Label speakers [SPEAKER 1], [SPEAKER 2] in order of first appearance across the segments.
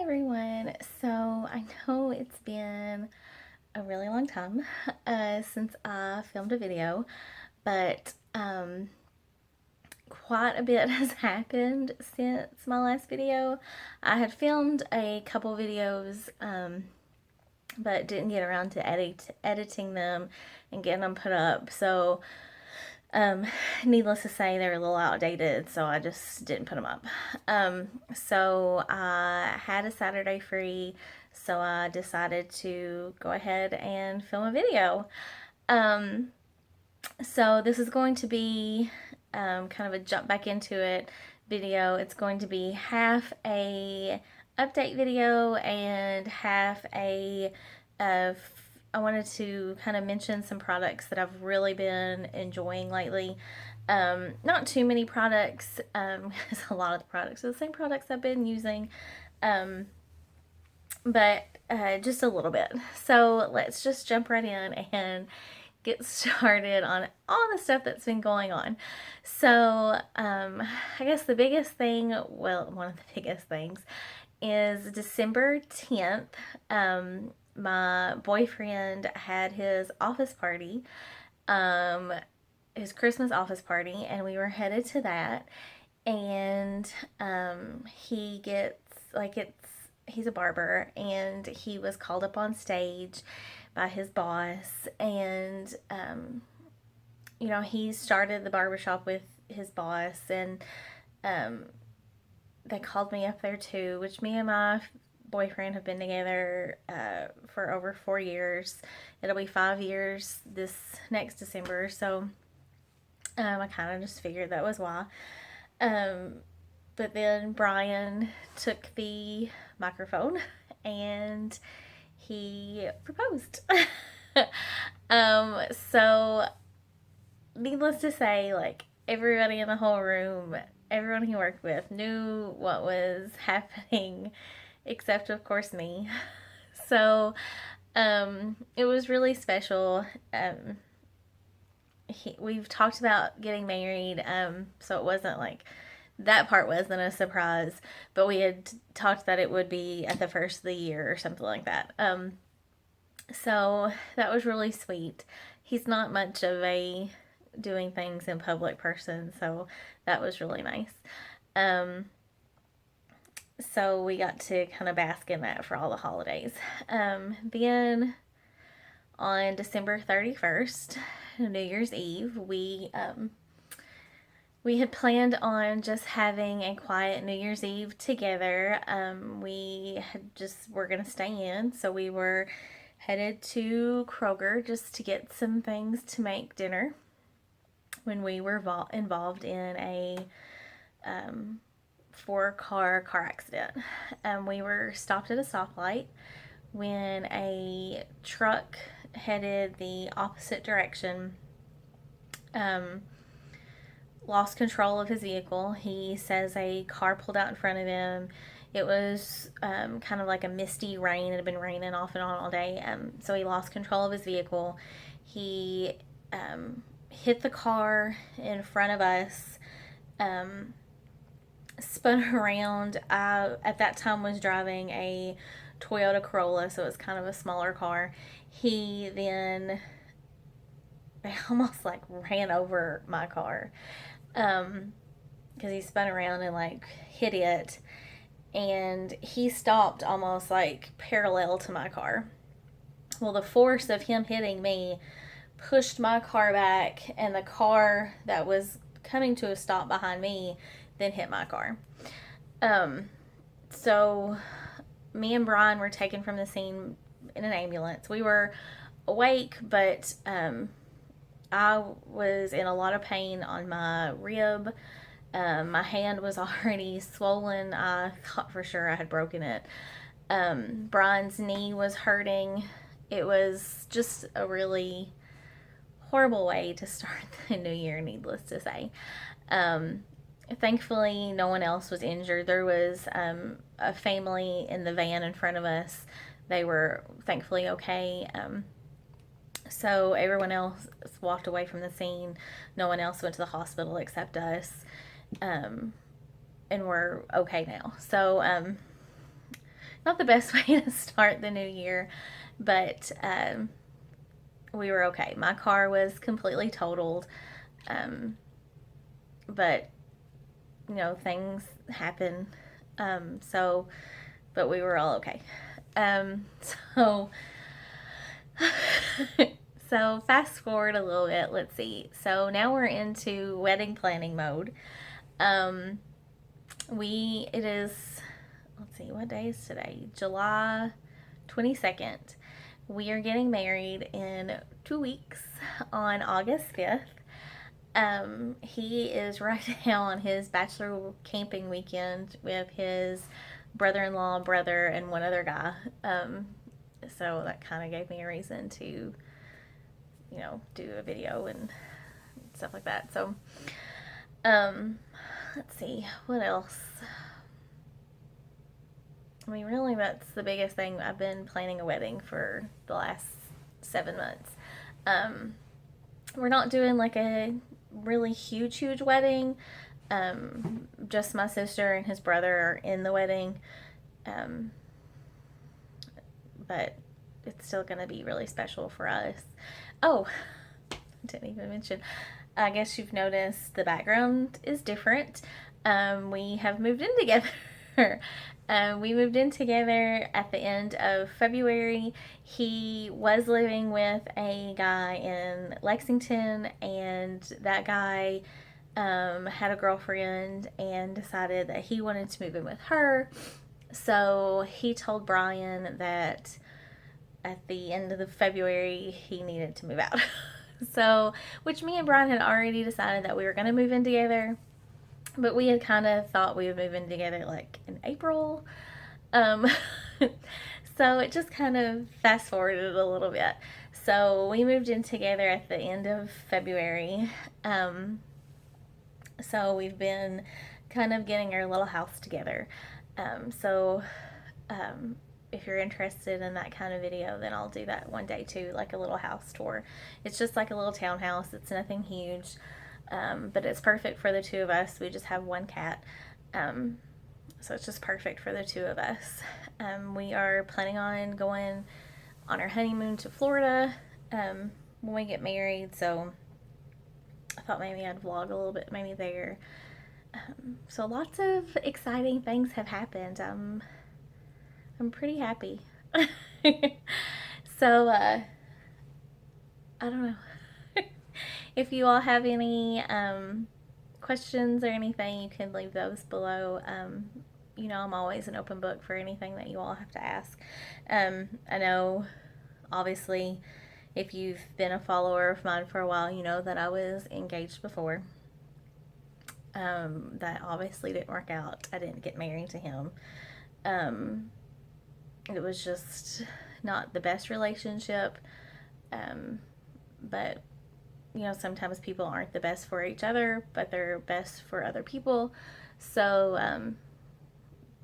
[SPEAKER 1] Everyone. So I know it's been a really long time since I filmed a video, but quite a bit has happened since my last video. I had filmed a couple videos, but didn't get around to editing them and getting them put up. So um, needless to say, they're a little outdated, so I just didn't put them up. So I had a Saturday free, so I decided to go ahead and film a video. Um, so this is going to be kind of a jump back into it video. It's going to be half a update video and half a uh, I wanted to kind of mention some products that I've really been enjoying lately. Not too many products, because a lot of the products are the same products I've been using, um, but just a little bit. So let's just jump right in and get started on all the stuff that's been going on. So, I guess the biggest thing, well, one of the biggest things, is December 10th. My boyfriend had his office party, um, his Christmas office party, and we were headed to that. And he gets, like, he's a barber, and he was called up on stage by his boss. And he started the barbershop with his boss, and um, they called me up there too, which me and my boyfriend have been together for over 4 years. It'll be 5 years this next December, so I kind of just figured that was why. Um, but then Brian took the microphone and he proposed. So needless to say, like, everybody in the whole room, everyone he worked with knew what was happening, except of course me. So it was really special. We've talked about getting married, so it wasn't like that part wasn't a surprise, but we had talked that it would be at the first of the year or something like that. So that was really sweet. He's not much of a doing things in public person, so that was really nice. Um, so we got to kind of bask in that for all the holidays. Then on December 31st, New Year's Eve, we had planned on just having a quiet New Year's Eve together. We had just were gonna stay in, so we were headed to Kroger just to get some things to make dinner when we were involved in a 4-car accident. We were stopped at a stoplight when a truck headed the opposite direction lost control of his vehicle. He says a car pulled out in front of him. It was kind of like a misty rain. It had been raining off and on all day. So he lost control of his vehicle. He hit the car in front of us, spun around. I, at that time, was driving a Toyota Corolla, so it was kind of a smaller car. He then almost like ran over my car because he spun around and like hit it, and he stopped almost like parallel to my car. Well, the force of him hitting me pushed my car back, and the car that was coming to a stop behind me then hit my car. So me and Brian were taken from the scene in an ambulance. We were awake, but I was in a lot of pain on my rib. My hand was already swollen. I thought for sure I had broken it. Brian's knee was hurting. It was just a really horrible way to start the new year, needless to say. Thankfully, no one else was injured. There was a family in the van in front of us. They were thankfully okay. So everyone else walked away from the scene. No one else went to the hospital except us. And we're okay now. So not the best way to start the new year, but we were okay. My car was completely totaled, but things happen. So, but we were all okay. So, so fast forward a little bit. Let's see. So now we're into wedding planning mode. It is, let's see, what day is today? July 22nd. We are getting married in 2 weeks on August 5th. He is right now on his bachelor camping weekend with his brother-in-law, brother, and one other guy. So that kind of gave me a reason to, do a video and stuff like that. So, let's see, what else? I mean, really, that's the biggest thing. I've been planning a wedding for the last 7 months. We're not doing like a really huge wedding. Just my sister and his brother are in the wedding. But it's still going to be really special for us. Oh, I didn't even mention. I guess you've noticed the background is different. We have moved in together. We moved in together at the end of February. He was living with a guy in Lexington, and that guy had a girlfriend and decided that he wanted to move in with her. So he told Brian that at the end of the February he needed to move out. So, which me and Brian had already decided that we were going to move in together. But we had kind of thought we would move in together like in April. So it just kind of fast forwarded a little bit. So we moved in together at the end of February. So we've been kind of getting our little house together. So if you're interested in that kind of video, then I'll do that one day too, like a little house tour. It's just like a little townhouse. It's nothing huge. But it's perfect for the two of us. We just have one cat. So it's just perfect for the two of us. We are planning on going on our honeymoon to Florida when we get married. So I thought maybe I'd vlog a little bit maybe there. So lots of exciting things have happened. I'm pretty happy. So I don't know. If you all have any questions or anything, you can leave those below. I'm always an open book for anything that you all have to ask. I know, obviously, if you've been a follower of mine for a while, you know that I was engaged before. That obviously didn't work out. I didn't get married to him. It was just not the best relationship. But sometimes people aren't the best for each other, but they're best for other people. So,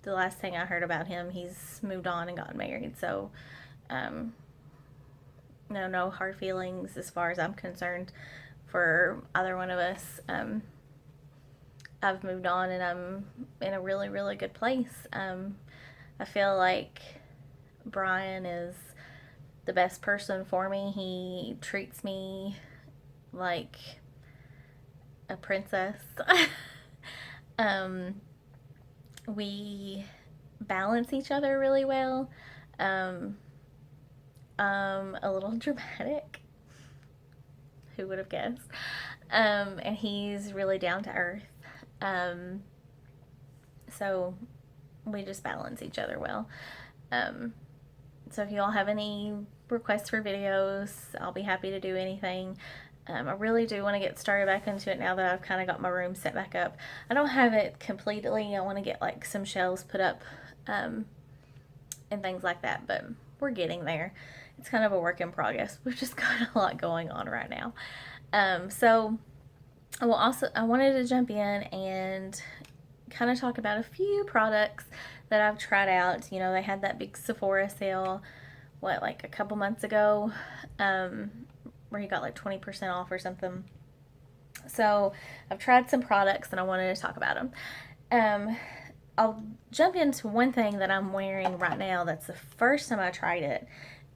[SPEAKER 1] the last thing I heard about him, he's moved on and gotten married. So, no hard feelings as far as I'm concerned for either one of us. I've moved on and I'm in a really, really good place. I feel like Brian is the best person for me. He treats me like a princess. We balance each other really well. A little dramatic. Who would have guessed? And he's really down to earth. So we just balance each other well. So if you all have any requests for videos, I'll be happy to do anything. I really do want to get started back into it now that I've kind of got my room set back up. I don't have it completely. I want to get like some shelves put up and things like that, but we're getting there. It's kind of a work in progress. We've just got a lot going on right now. So I wanted to jump in and kind of talk about a few products that I've tried out. They had that big Sephora sale, like a couple months ago, where you got like 20% off or something. So I've tried some products and I wanted to talk about them. I'll jump into one thing that I'm wearing right now. That's the first time I tried it,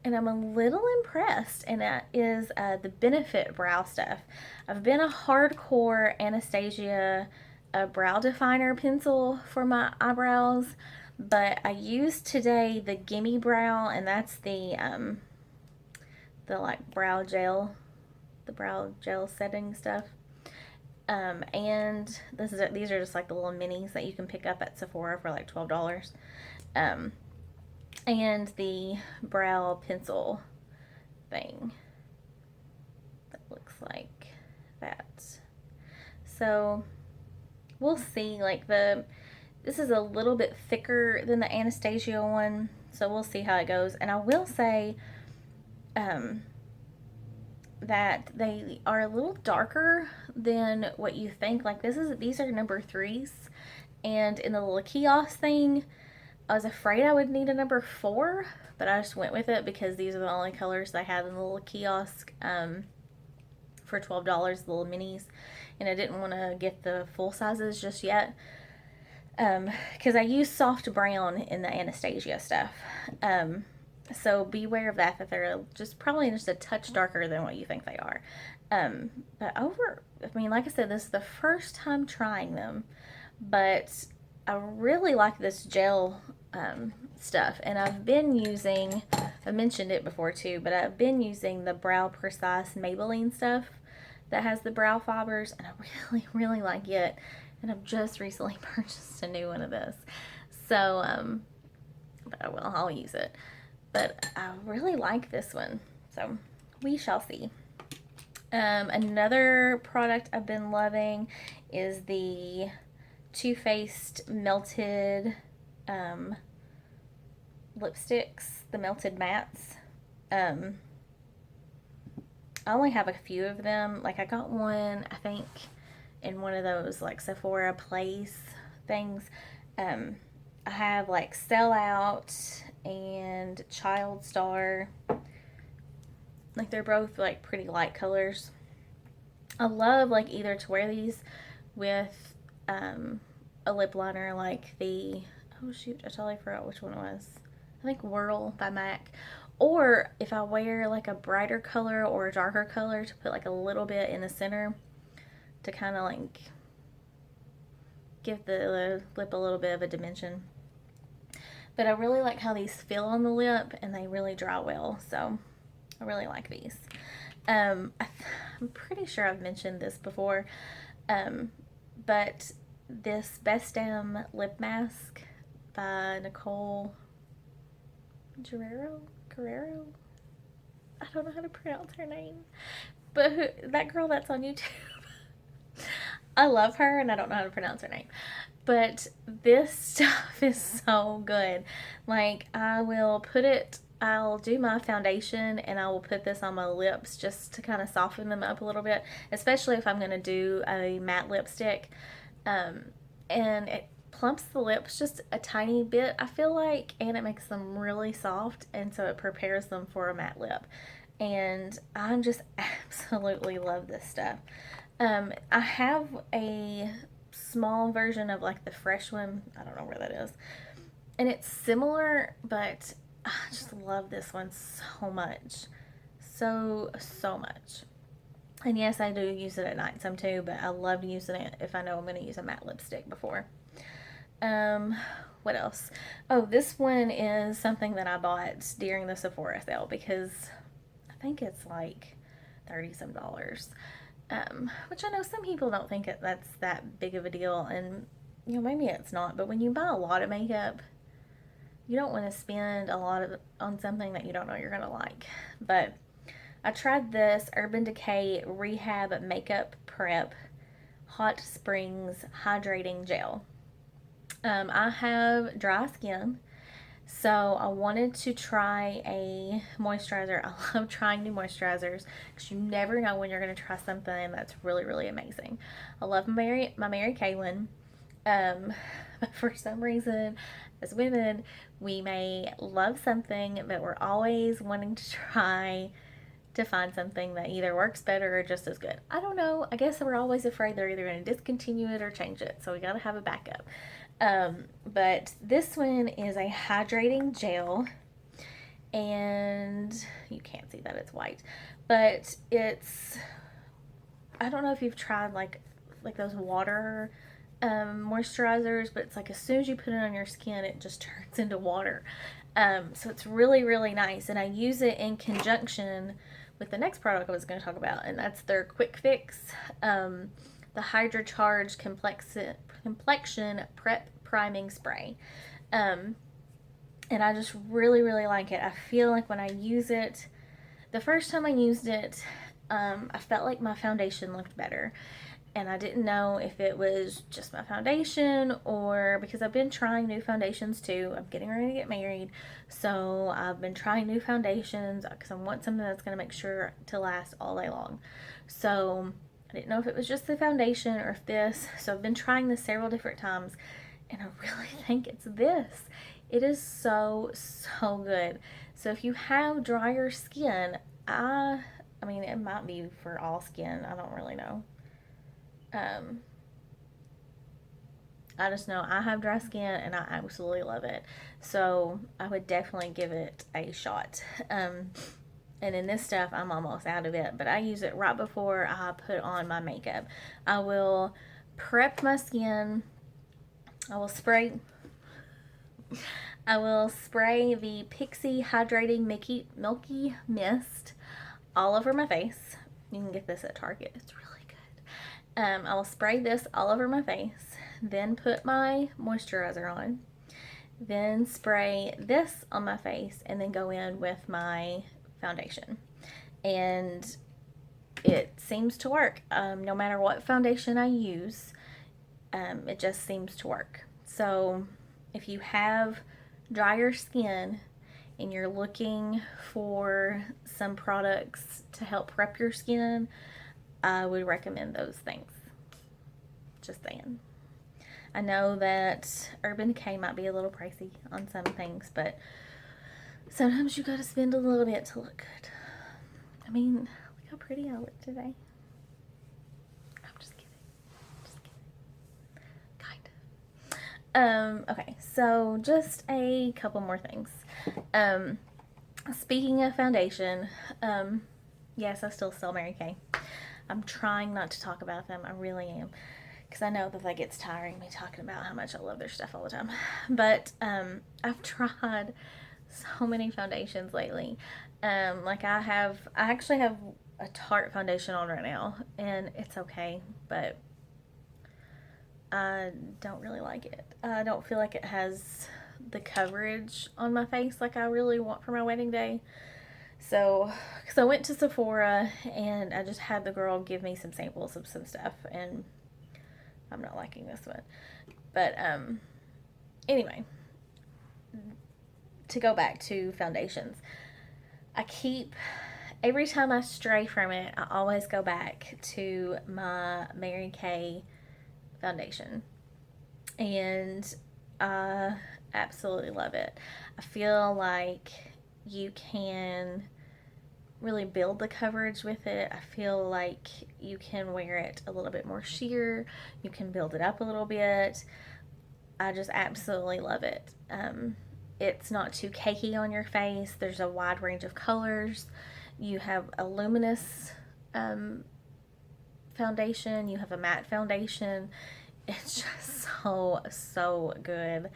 [SPEAKER 1] and I'm a little impressed, and that is the Benefit Brow Stuff. I've been a hardcore Anastasia brow definer pencil for my eyebrows, but I used today the Gimme Brow, and that's the like brow gel, the brow gel setting stuff. And these are just like the little minis that you can pick up at Sephora for like $12. Um, and the brow pencil thing that looks like that. So we'll see. Like this is a little bit thicker than the Anastasia one, so we'll see how it goes. And I will say, that they are a little darker than what you think. Like these are number 3s, and in the little kiosk thing, I was afraid I would need a number 4, but I just went with it because these are the only colors they had in the little kiosk for $12, the little minis, and I didn't want to get the full sizes just yet because I use soft brown in the Anastasia stuff. So beware of that they're just probably just a touch darker than what you think they are. But like I said, this is the first time trying them, but I really like this gel stuff, and I've mentioned it before too, but I've been using the Brow Precise Maybelline stuff that has the brow fibers, and I really, really like it, and I've just recently purchased a new one of this. So, but I'll use it. But I really like this one, so we shall see. Another product I've been loving is the Too Faced Melted lipsticks, the Melted Mattes. I only have a few of them. Like I got one, I think, in one of those like Sephora Place things. I have like Sell Out and Child Star. Like they're both like pretty light colors. I love like either to wear these with a lip liner like the, oh shoot, I totally forgot which one it was. I think Whirl by MAC. Or if I wear like a brighter color or a darker color, to put like a little bit in the center to kind of like give the lip a little bit of a dimension. But I really like how these feel on the lip, and they really dry well, so I really like these. I'm pretty sure I've mentioned this before, but this Best Damn Lip Mask by Nicole Guerrero? I don't know how to pronounce her name, but that girl that's on YouTube. I love her, and I don't know how to pronounce her name. But this stuff is so good. Like, I'll do my foundation, and I will put this on my lips just to kind of soften them up a little bit, especially if I'm going to do a matte lipstick. And it plumps the lips just a tiny bit, I feel like, and it makes them really soft, and so it prepares them for a matte lip. And I just absolutely love this stuff. I have a small version of like the fresh one. I don't know where that is. And it's similar, but I just love this one so much. So much. And yes, I do use it at night some too, but I love using it if I know I'm going to use a matte lipstick before. What else? Oh, this one is something that I bought during the Sephora sale because I think it's like $30 some. Which I know some people don't think that's that big of a deal, and you know, maybe it's not, but when you buy a lot of makeup, you don't want to spend a lot on something that you don't know you're gonna like. But I tried this Urban Decay Rehab Makeup Prep Hot Springs Hydrating Gel. I have dry skin, so I wanted to try a moisturizer. I love trying new moisturizers because you never know when you're going to try something that's really, really amazing. I love my Mary Kay one. But for some reason, as women, we may love something, but we're always wanting to try to find something that either works better or just as good. I don't know. I guess we're always afraid they're either going to discontinue it or change it, so we got to have a backup. But this one is a hydrating gel, and you can't see that it's white, but it's, I don't know if you've tried like those water moisturizers, but it's like as soon as you put it on your skin, it just turns into water. So it's really, really nice, and I use it in conjunction with the next product I was going to talk about, and that's their Quick Fix, the Hydra Charge Complexion Prep Priming Spray. And I just really, really like it. I feel like when I use it, the first time I used it, I felt like my foundation looked better. And I didn't know if it was just my foundation or because I've been trying new foundations too. I'm getting ready to get married. So I've been trying new foundations because I want something that's going to make sure to last all day long. So I didn't know if it was just the foundation or if this. So I've been trying this several different times, and I really think it's this. It is so, so good. So if you have drier skin, I mean, it might be for all skin. I don't really know. Um, I just know I have dry skin and I absolutely love it. So I would definitely give it a shot. And in this stuff, I'm almost out of it, but I use it right before I put on my makeup. I will prep my skin. I will spray. I will spray the Pixi Hydrating Milky Mist all over my face. You can get this at Target. It's really good. I will spray this all over my face, then put my moisturizer on, then spray this on my face, and then go in with my foundation. And it seems to work. No matter what foundation I use, it just seems to work. So if you have drier skin and you're looking for some products to help prep your skin, I would recommend those things. Just saying. I know that Urban Decay might be a little pricey on some things, but sometimes you gotta spend a little bit to look good. I mean, look how pretty I look today. I'm just kidding. Just kidding. Kind of. Okay, so just a couple more things. Speaking of foundation, yes, I still sell Mary Kay. I'm trying not to talk about them. I really am. Because I know that gets tiring, me talking about how much I love their stuff all the time. But I've tried so many foundations lately. Like I actually have a Tarte foundation on right now, and it's okay, but I don't really like it. I don't feel like it has the coverage on my face like I really want for my wedding day. So, because I went to Sephora and I just had the girl give me some samples of some stuff, and I'm not liking this one. But anyway, to go back to foundations, every time I stray from it, I always go back to my Mary Kay foundation. And I absolutely love it. I feel like you can really build the coverage with it. I feel like you can wear it a little bit more sheer. You can build it up a little bit. I just absolutely love it. It's not too cakey on your face. There's a wide range of colors. You have a luminous foundation. You have a matte foundation. It's just so, so good.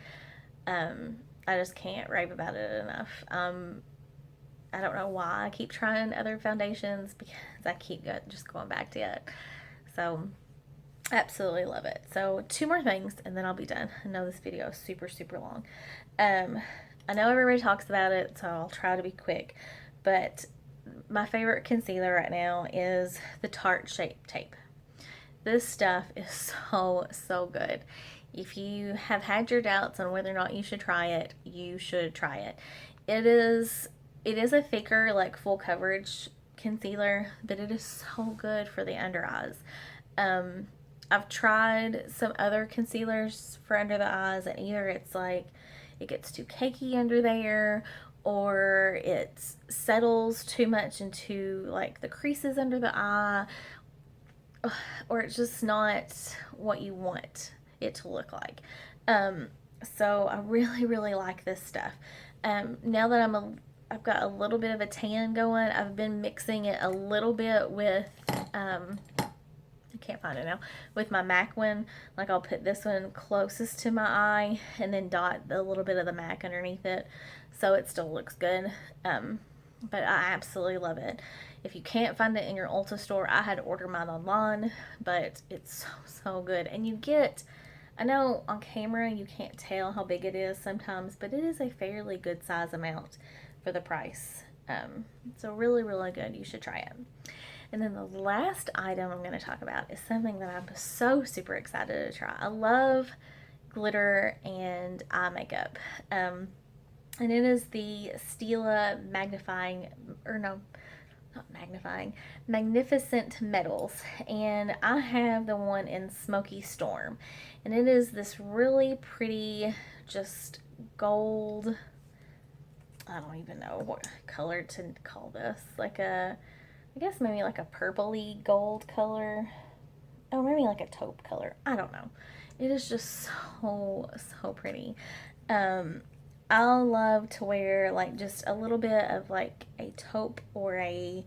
[SPEAKER 1] I just can't rave about it enough. I don't know why I keep trying other foundations because I keep just going back to it. So, absolutely love it. So, 2 more things and then I'll be done. I know this video is super, super long. I know everybody talks about it, so I'll try to be quick. But my favorite concealer right now is the Tarte Shape Tape. This stuff is so, so good. If you have had your doubts on whether or not you should try it, you should try it. It is a thicker, like full coverage concealer, but it is so good for the under eyes. I've tried some other concealers for under the eyes, and either it's like it gets too cakey under there, or it settles too much into like the creases under the eye, or it's just not what you want it to look like. So I really, really like this stuff. Now that I've got a little bit of a tan going, I've been mixing it a little bit with, I can't find it now, with my MAC one. Like I'll put this one closest to my eye and then dot a little bit of the MAC underneath it so it still looks good. But I absolutely love it. If you can't find it in your Ulta store, I had to order mine online, but it's so good. And you get, I know on camera you can't tell how big it is sometimes, but it is a fairly good size amount for the price. So really, really good. You should try it. And then the last item I'm going to talk about is something that I'm so super excited to try. I love glitter and eye makeup. And it is the Stila magnifying, or no, not magnifying, Magnificent Metals. And I have the one in Smoky Storm. And it is this really pretty, just gold, I don't even know what color to call this. Like a, I guess maybe like a purpley gold color. Oh, maybe like a taupe color. I don't know. It is just so, so pretty. I love to wear like just a little bit of like a taupe or a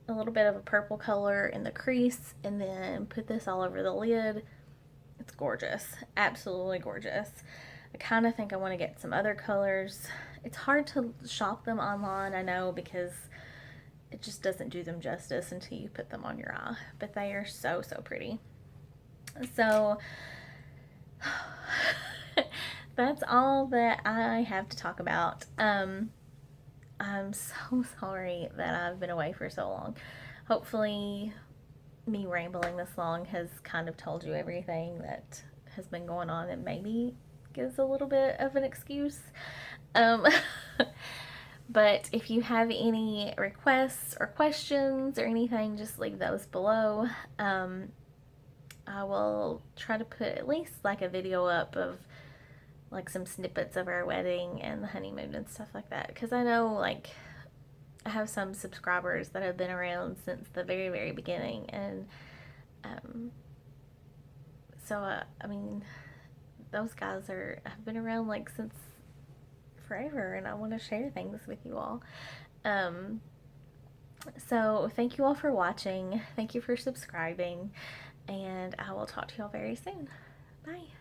[SPEAKER 1] little bit of a purple color in the crease and then put this all over the lid. It's gorgeous. Absolutely gorgeous. I kind of think I want to get some other colors. It's hard to shop them online, I know, because it just doesn't do them justice until you put them on your eye. But they are so, so pretty. So that's all that I have to talk about. I'm so sorry that I've been away for so long. Hopefully me rambling this long has kind of told you everything that has been going on and maybe gives a little bit of an excuse. Um, but if you have any requests or questions or anything, just leave those below. I will try to put at least like a video up of like some snippets of our wedding and the honeymoon and stuff like that, because I know like I have some subscribers that have been around since the very, very beginning, and so I mean those guys have been around like since forever, and I want to share things with you all. So thank you all for watching. Thank you for subscribing, and I will talk to you all very soon. Bye.